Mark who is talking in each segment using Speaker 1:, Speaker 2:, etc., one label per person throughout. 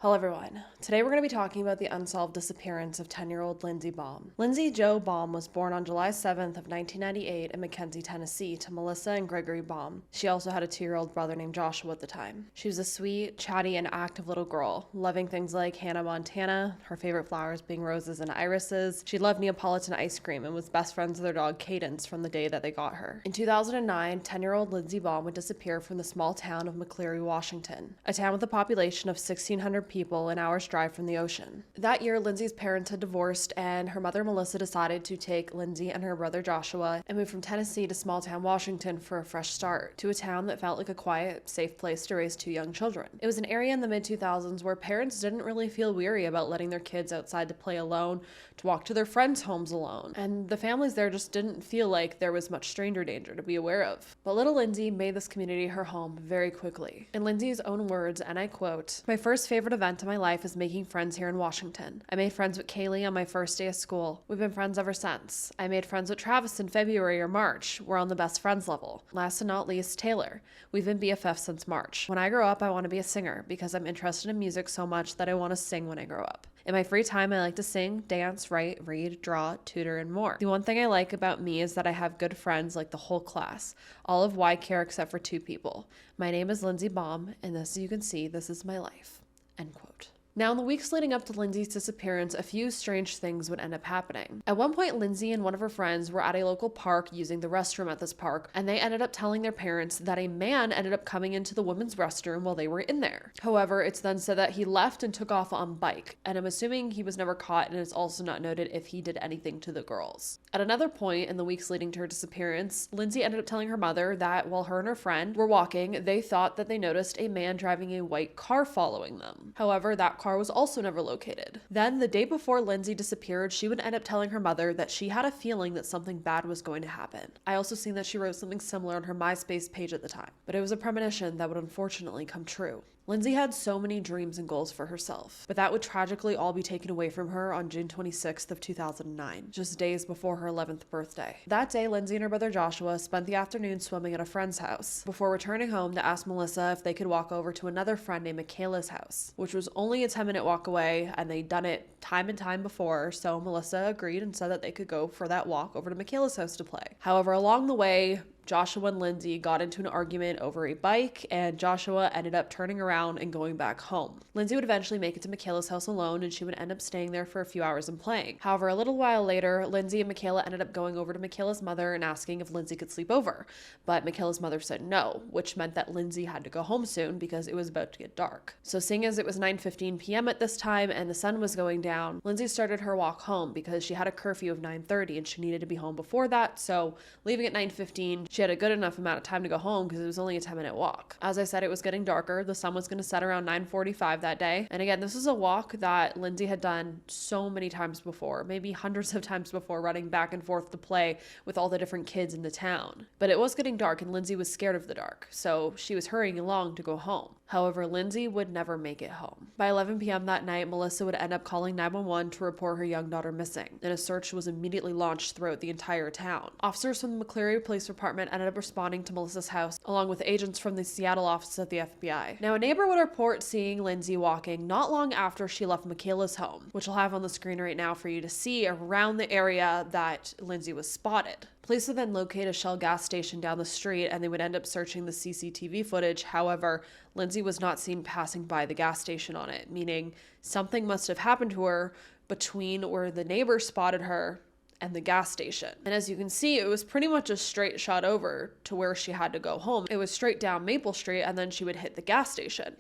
Speaker 1: Hello everyone. Today we're going to be talking about the unsolved disappearance of 10-year-old Lindsey Baum. Lindsay Jo Baum was born on July 7th of 1998 in McKenzie, Tennessee to Melissa and Gregory Baum. She also had a 2-year-old brother named Joshua at the time. She was a sweet, chatty, and active little girl, loving things like Hannah Montana, her favorite flowers being roses and irises. She loved Neapolitan ice cream and was best friends with her dog Cadence from the day that they got her. In 2009, 10-year-old Lindsey Baum would disappear from the small town of McCleary, Washington, a town with a population of 1,600 people an hour's drive from the ocean. That year, Lindsay's parents had divorced, and her mother Melissa decided to take Lindsay and her brother Joshua and move from Tennessee to small town Washington for a fresh start, to a town that felt like a quiet, safe place to raise 2 young children. It was an area in the mid-2000s where parents didn't really feel weary about letting their kids outside to play alone, to walk to their friends' homes alone, and the families there just didn't feel like there was much stranger danger to be aware of. But little Lindsay made this community her home very quickly. In Lindsay's own words, and I quote, "My first favorite event of my life is making friends here in Washington. I made friends with Kaylee on my first day of school. We've been friends ever since. I made friends with Travis in February or March. We're on the best friends level. Last and not least, Taylor. We've been BFFs since March. When I grow up, I want to be a singer because I'm interested in music so much that I want to sing when I grow up. In my free time, I like to sing, dance, write, read, draw, tutor, and more. The one thing I like about me is that I have good friends like the whole class. All of Y care except for 2 people. My name is Lindsey Baum, and as you can see, this is my life." End quote. Now, in the weeks leading up to Lindsay's disappearance, a few strange things would end up happening. At one point, Lindsay and one of her friends were at a local park using the restroom at this park, and they ended up telling their parents that a man ended up coming into the women's restroom while they were in there. However, it's then said that he left and took off on bike, and I'm assuming he was never caught, and it's also not noted if he did anything to the girls. At another point in the weeks leading to her disappearance, Lindsay ended up telling her mother that while her and her friend were walking, they thought that they noticed a man driving a white car following them. However, that car was also never located. Then, the day before Lindsay disappeared, she would end up telling her mother that she had a feeling that something bad was going to happen. I also seen that she wrote something similar on her MySpace page at the time, but it was a premonition that would unfortunately come true. Lindsay had so many dreams and goals for herself, but that would tragically all be taken away from her on June 26th of 2009, just days before her 11th birthday. That day, Lindsay and her brother Joshua spent the afternoon swimming at a friend's house, before returning home to ask Melissa if they could walk over to another friend named Michaela's house, which was only a 10-minute walk away, and they'd done it time and time before, so Melissa agreed and said that they could go for that walk over to Michaela's house to play. However, along the way, Joshua and Lindsay got into an argument over a bike, and Joshua ended up turning around and going back home. Lindsay would eventually make it to Michaela's house alone, and she would end up staying there for a few hours and playing. However, a little while later, Lindsay and Michaela ended up going over to Michaela's mother and asking if Lindsay could sleep over, but Michaela's mother said no, which meant that Lindsay had to go home soon because it was about to get dark. So seeing as it was 9:15 p.m. at this time and the sun was going down, Lindsay started her walk home because she had a curfew of 9:30 and she needed to be home before that, so leaving at 9:15, she had a good enough amount of time to go home because it was only a 10-minute walk. As I said, it was getting darker. The sun was going to set around 9:45 that day. And again, this is a walk that Lindsay had done so many times before, maybe hundreds of times before, running back and forth to play with all the different kids in the town. But it was getting dark and Lindsay was scared of the dark, so she was hurrying along to go home. However, Lindsay would never make it home. By 11 p.m. that night, Melissa would end up calling 911 to report her young daughter missing, and a search was immediately launched throughout the entire town. Officers from the McCleary Police Department ended up responding to Melissa's house, along with agents from the Seattle office of the FBI. Now, a neighbor would report seeing Lindsay walking not long after she left Michaela's home, which I'll have on the screen right now for you to see around the area that Lindsay was spotted. Police would then locate a Shell gas station down the street, and they would end up searching the CCTV footage. However, Lindsay was not seen passing by the gas station on it, meaning something must have happened to her between where the neighbor spotted her and the gas station. And as you can see, it was pretty much a straight shot over to where she had to go home. It was straight down Maple Street, and then she would hit the gas station.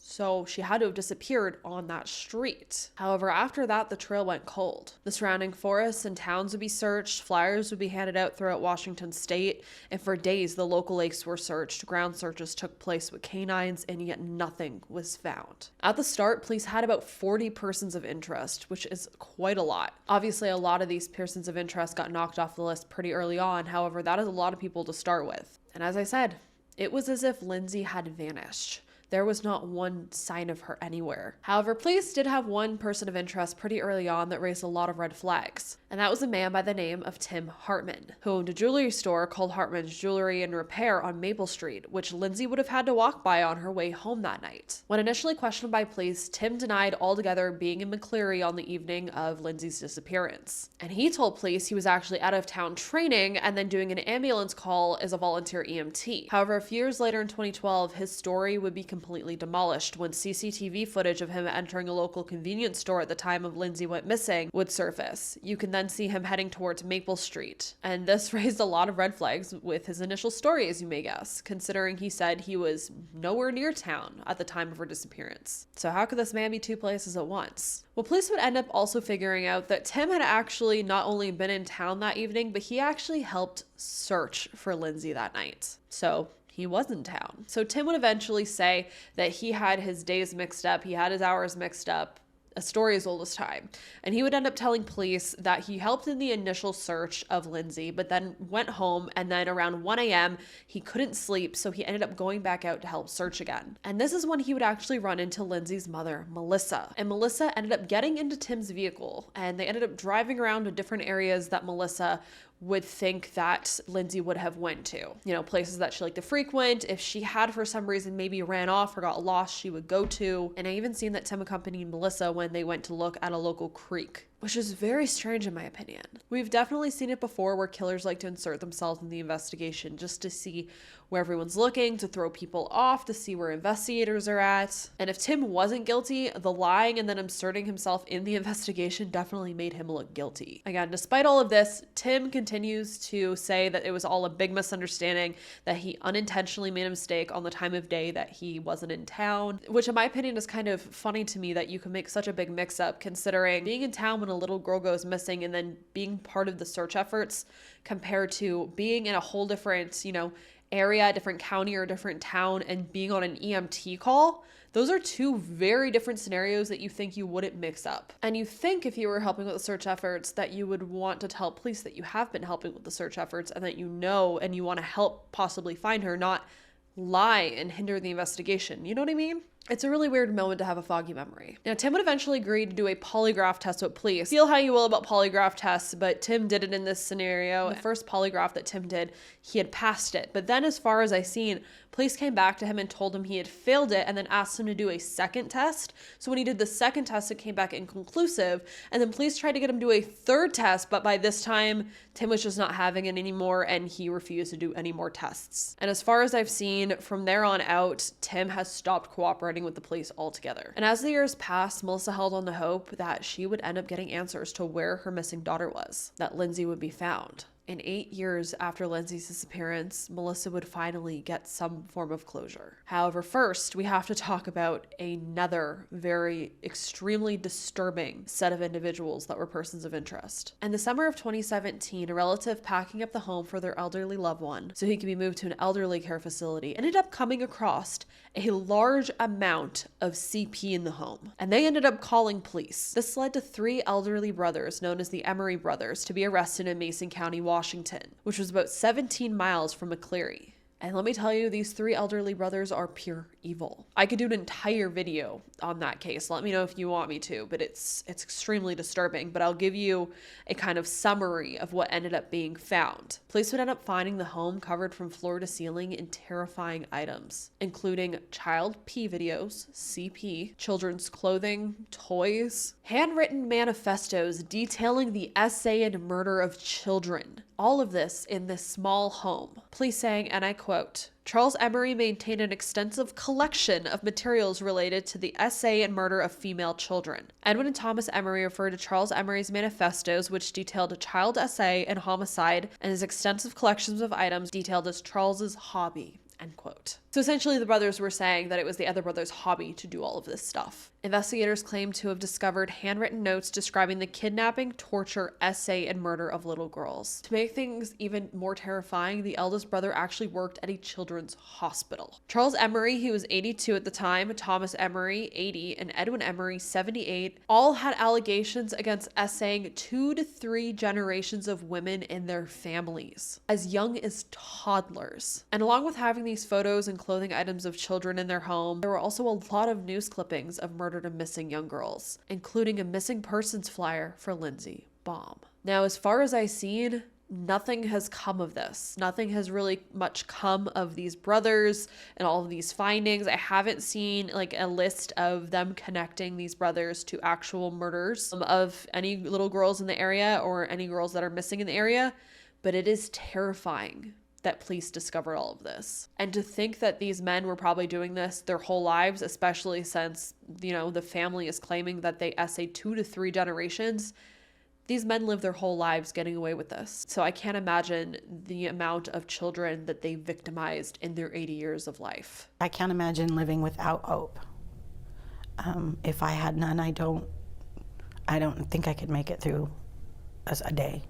Speaker 1: So she had to have disappeared on that street. However, after that, the trail went cold. The surrounding forests and towns would be searched, flyers would be handed out throughout Washington state, and for days the local lakes were searched, ground searches took place with canines, and yet nothing was found. At the start, police had about 40 persons of interest, which is quite a lot. Obviously, a lot of these persons of interest got knocked off the list pretty early on, however, that is a lot of people to start with. And as I said, it was as if Lindsay had vanished. There was not one sign of her anywhere. However, police did have one person of interest pretty early on that raised a lot of red flags, and that was a man by the name of Tim Hartman, who owned a jewelry store called Hartman's Jewelry and Repair on Maple Street, which Lindsay would have had to walk by on her way home that night. When initially questioned by police, Tim denied altogether being in McCleary on the evening of Lindsay's disappearance. And he told police he was actually out of town training and then doing an ambulance call as a volunteer EMT. However, a few years later in 2012, his story would be completely demolished when CCTV footage of him entering a local convenience store at the time of Lindsay went missing would surface. You can then see him heading towards Maple Street. And this raised a lot of red flags with his initial story, as you may guess, considering he said he was nowhere near town at the time of her disappearance. So how could this man be two places at once? Well, police would end up also figuring out that Tim had actually not only been in town that evening, but he actually helped search for Lindsay that night. So he was in town. So Tim would eventually say that he had his days mixed up, he had his hours mixed up, a story as old as time. And he would end up telling police that he helped in the initial search of Lindsay, but then went home, and then around 1 a.m. he couldn't sleep, so he ended up going back out to help search again. And this is when he would actually run into Lindsay's mother, Melissa. And Melissa ended up getting into Tim's vehicle, and they ended up driving around to different areas that Melissa would think that Lindsay would have went to. You know, places that she liked to frequent. If she had for some reason maybe ran off or got lost, she would go to. And I even seen that Tim accompanied Melissa when they went to look at a local creek, which is very strange in my opinion. We've definitely seen it before where killers like to insert themselves in the investigation just to see where everyone's looking, to throw people off, to see where investigators are at. And if Tim wasn't guilty, the lying and then inserting himself in the investigation definitely made him look guilty. Again, despite all of this, Tim continues to say that it was all a big misunderstanding, that he unintentionally made a mistake on the time of day that he wasn't in town, which in my opinion is kind of funny to me that you can make such a big mix-up considering being in town when a little girl goes missing and then being part of the search efforts compared to being in a whole different, area, different county or different town and being on an EMT call. Those are two very different scenarios that you think you wouldn't mix up. And you think if you were helping with the search efforts that you would want to tell police that you have been helping with the search efforts and that you know and you want to help possibly find her, not lie and hinder the investigation. You know what I mean? It's a really weird moment to have a foggy memory. Now, Tim would eventually agree to do a polygraph test with police. Feel how you will about polygraph tests, but Tim did it in this scenario. The first polygraph that Tim did, he had passed it. But then as far as I seen, police came back to him and told him he had failed it and then asked him to do a second test. So when he did the second test, it came back inconclusive. And then police tried to get him to do a third test, but by this time, Tim was just not having it anymore and he refused to do any more tests. And as far as I've seen, from there on out, Tim has stopped cooperating with the police altogether. And as the years passed, Melissa held on to hope that she would end up getting answers to where her missing daughter was, that Lindsay would be found. In 8 years after Lindsay's disappearance, Melissa would finally get some form of closure. However, first, we have to talk about another very extremely disturbing set of individuals that were persons of interest. In the summer of 2017, a relative packing up the home for their elderly loved one so he could be moved to an elderly care facility ended up coming across a large amount of CP in the home, and they ended up calling police. This led to 3 elderly brothers known as the Emery Brothers to be arrested in Mason County, Washington, which was about 17 miles from McCleary. And let me tell you, these 3 elderly brothers are pure evil. I could do an entire video on that case. Let me know if you want me to, but it's extremely disturbing. But I'll give you a kind of summary of what ended up being found. Police would end up finding the home covered from floor to ceiling in terrifying items, including child pee videos, CP, children's clothing, toys, handwritten manifestos detailing the essay and murder of children. All of this in this small home. Police saying, and I quote, Charles Emery maintained an extensive collection of materials related to the essay and murder of female children. Edwin and Thomas Emery referred to Charles Emery's manifestos, which detailed a child essay and homicide, and his extensive collections of items detailed as Charles's hobby. End quote. So essentially the brothers were saying that it was the other brothers' hobby to do all of this stuff. Investigators claim to have discovered handwritten notes describing the kidnapping, torture, essay, and murder of little girls. To make things even more terrifying, the eldest brother actually worked at a children's hospital. Charles Emery, he was 82 at the time, Thomas Emery, 80, and Edwin Emery, 78, all had allegations against essaying 2 to 3 generations of women in their families, as young as toddlers. And along with having these photos and clothing items of children in their home, there were also a lot of news clippings of murdered and missing young girls, including a missing persons flyer for Lindsey Baum. Now, as far as I've seen, nothing has come of this. Nothing has really much come of these brothers and all of these findings. I haven't seen like a list of them connecting these brothers to actual murders of any little girls in the area or any girls that are missing in the area, but it is terrifying that police discovered all of this. And to think that these men were probably doing this their whole lives, especially since, the family is claiming that they essayed 2 to 3 generations. These men live their whole lives getting away with this. So I can't imagine the amount of children that they victimized in their 80 years of life.
Speaker 2: I can't imagine living without hope. If I had none, I don't think I could make it through a day.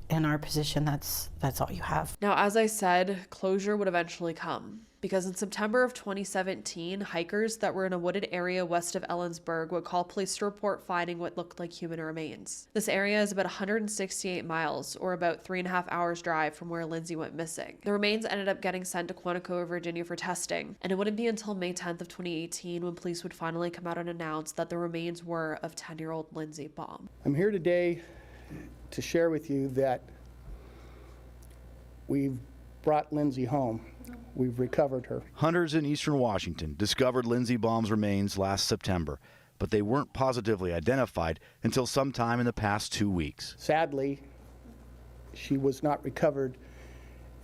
Speaker 2: In our position, that's all you have.
Speaker 1: Now, as I said, closure would eventually come, because in September of 2017, hikers that were in a wooded area west of Ellensburg would call police to report finding what looked like human remains. This area is about 168 miles, or about 3.5 hours drive from where Lindsay went missing. The remains ended up getting sent to Quantico, Virginia for testing, and it wouldn't be until May 10th of 2018 when police would finally come out and announce that the remains were of 10-year-old Lindsey Baum.
Speaker 3: I'm here today to share with you that we've brought Lindsay home. We've recovered her.
Speaker 4: Hunters in eastern Washington discovered Lindsey Baum's remains last September, but they weren't positively identified until sometime in the past 2 weeks.
Speaker 3: Sadly, she was not recovered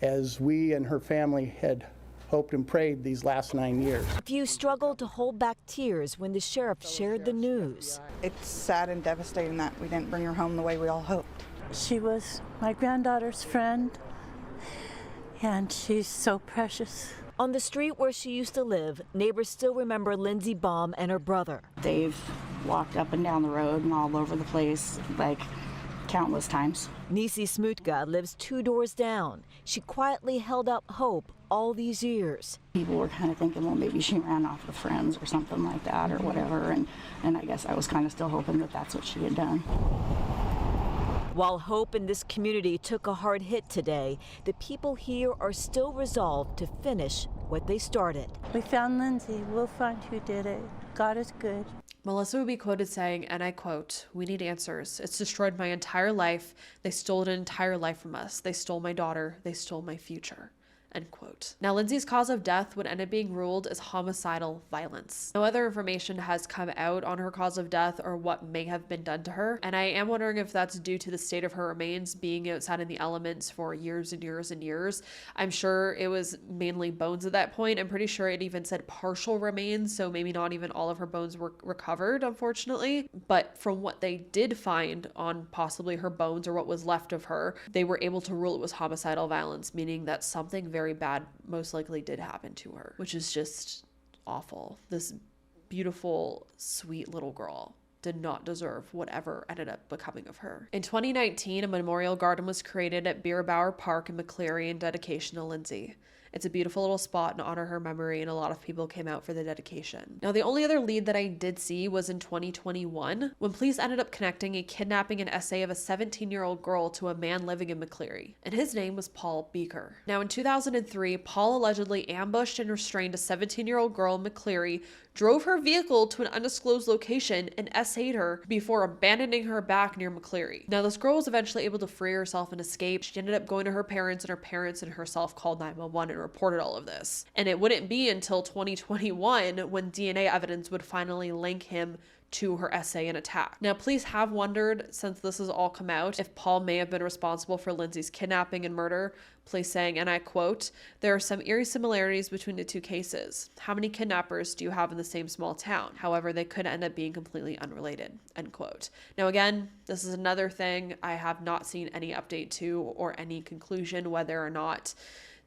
Speaker 3: as we and her family had hoped and prayed these last 9 years.
Speaker 5: A few struggled to hold back tears when the sheriff shared the news.
Speaker 6: It's sad and devastating that we didn't bring her home the way we all hoped.
Speaker 7: She was my granddaughter's friend, and she's so precious.
Speaker 5: On the street where she used to live, neighbors still remember Lindsey Baum and her brother.
Speaker 2: They've walked up and down the road and all over the place, like countless times.
Speaker 5: Nisi Smutka lives 2 doors down. She quietly held out hope all these years.
Speaker 2: People were kind of thinking, well, maybe she ran off with friends or something like that or whatever, and I guess I was kind of still hoping that that's what she had done.
Speaker 5: While hope in this community took a hard hit today, the people here are still resolved to finish what they started.
Speaker 7: We found Lindsay. We'll find who did it. God is good.
Speaker 1: Melissa would be quoted saying, and I quote, "We need answers. It's destroyed my entire life. They stole an entire life from us. They stole my daughter. They stole my future." End quote. Now, Lindsay's cause of death would end up being ruled as homicidal violence. No other information has come out on her cause of death or what may have been done to her, and I am wondering if that's due to the state of her remains being outside in the elements for years and years and years. I'm sure it was mainly bones at that point. I'm pretty sure it even said partial remains, so maybe not even all of her bones were recovered, unfortunately. But from what they did find on possibly her bones or what was left of her, they were able to rule it was homicidal violence, meaning that something very bad most likely did happen to her, which is just awful. This beautiful, sweet little girl did not deserve whatever ended up becoming of her. In 2019, a memorial garden was created at Bierbauer Park in McCleary in dedication to Lindsay. It's a beautiful little spot to honor her memory, and a lot of people came out for the dedication. Now, the only other lead that I did see was in 2021, when police ended up connecting a kidnapping and essay of a 17-year-old girl to a man living in McCleary, and his name was Paul Beaker. Now, in 2003, Paul allegedly ambushed and restrained a 17-year-old girl in McCleary, drove her vehicle to an undisclosed location, and essayed her before abandoning her back near McCleary. Now, this girl was eventually able to free herself and escape. She ended up going to her parents, and her parents and herself called 911 and reported all of this. And it wouldn't be until 2021 when DNA evidence would finally link him to her essay and attack. Now, police have wondered, since this has all come out, if Paul may have been responsible for Lindsay's kidnapping and murder. Police saying, and I quote, "There are some eerie similarities between the two cases. How many kidnappers do you have in the same small town? However, they could end up being completely unrelated." End quote. Now, again, this is another thing I have not seen any update to or any conclusion whether or not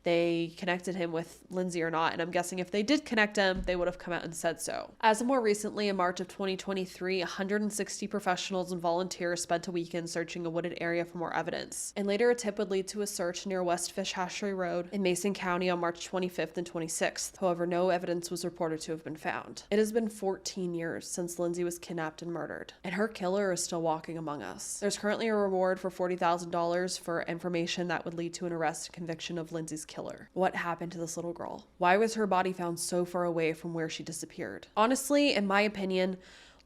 Speaker 1: they connected him with Lindsay or not. And I'm guessing if they did connect him, they would have come out and said so. As of more recently, in March of 2023, 160 professionals and volunteers spent a weekend searching a wooded area for more evidence. And later, a tip would lead to a search near West Fish Hatchery Road in Mason County on March 25th and 26th. However, no evidence was reported to have been found. It has been 14 years since Lindsay was kidnapped and murdered, and her killer is still walking among us. There's currently a reward for $40,000 for information that would lead to an arrest and conviction of Lindsay's killer. What happened to this little girl? Why was her body found so far away from where she disappeared? Honestly, in my opinion,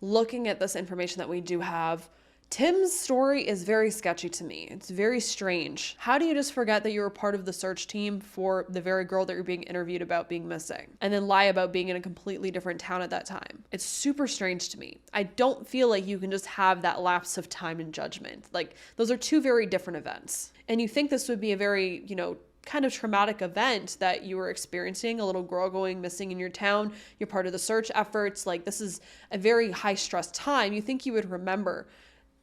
Speaker 1: looking at this information that we do have, Tim's story is very sketchy to me. It's very strange. How do you just forget that you were part of the search team for the very girl that you're being interviewed about being missing, and then lie about being in a completely different town at that time? It's super strange to me. I don't feel like you can just have that lapse of time and judgment. Like, those are two very different events. And you think this would be a very, kind of traumatic event that you were experiencing, a little girl going missing in your town. You're part of the search efforts. Like, this is a very high stress time. You think you would remember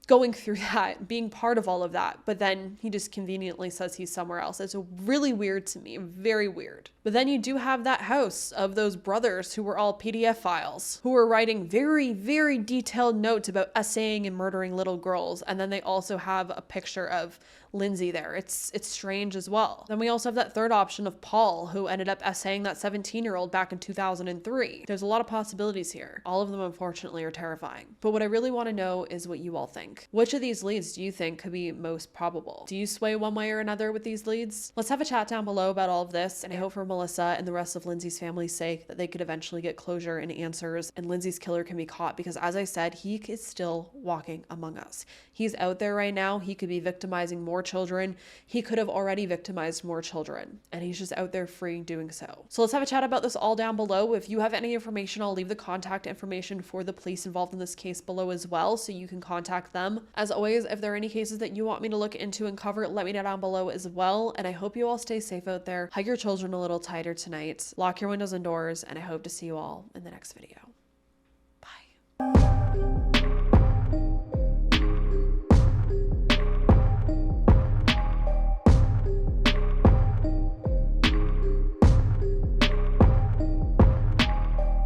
Speaker 1: going through that, being part of all of that, but then he just conveniently says he's somewhere else. It's really weird to me, very weird. But then you do have that house of those brothers who were all PDF files, who were writing very, very detailed notes about essaying and murdering little girls, and then they also have a picture of Lindsay there. It's strange as well. Then we also have that third option of Paul, who ended up essaying that 17-year-old back in 2003. There's a lot of possibilities here. All of them, unfortunately, are terrifying. But what I really want to know is what you all think. Which of these leads do you think could be most probable? Do you sway one way or another with these leads? Let's have a chat down below about all of this, and I hope for Melissa and the rest of Lindsay's family's sake that they could eventually get closure and answers, and Lindsay's killer can be caught, because as I said, he is still walking among us. He's out there right now. He could be victimizing more children. He could have already victimized more children, and he's just out there free doing so. So let's have a chat about this all down below. If you have any information, I'll leave the contact information for the police involved in this case below as well, so you can contact them. As always, if there are any cases that you want me to look into and cover, let me know down below as well. And I hope you all stay safe out there. Hug your children a little tighter tonight. Lock your windows and doors, and I hope to see you all in the next video.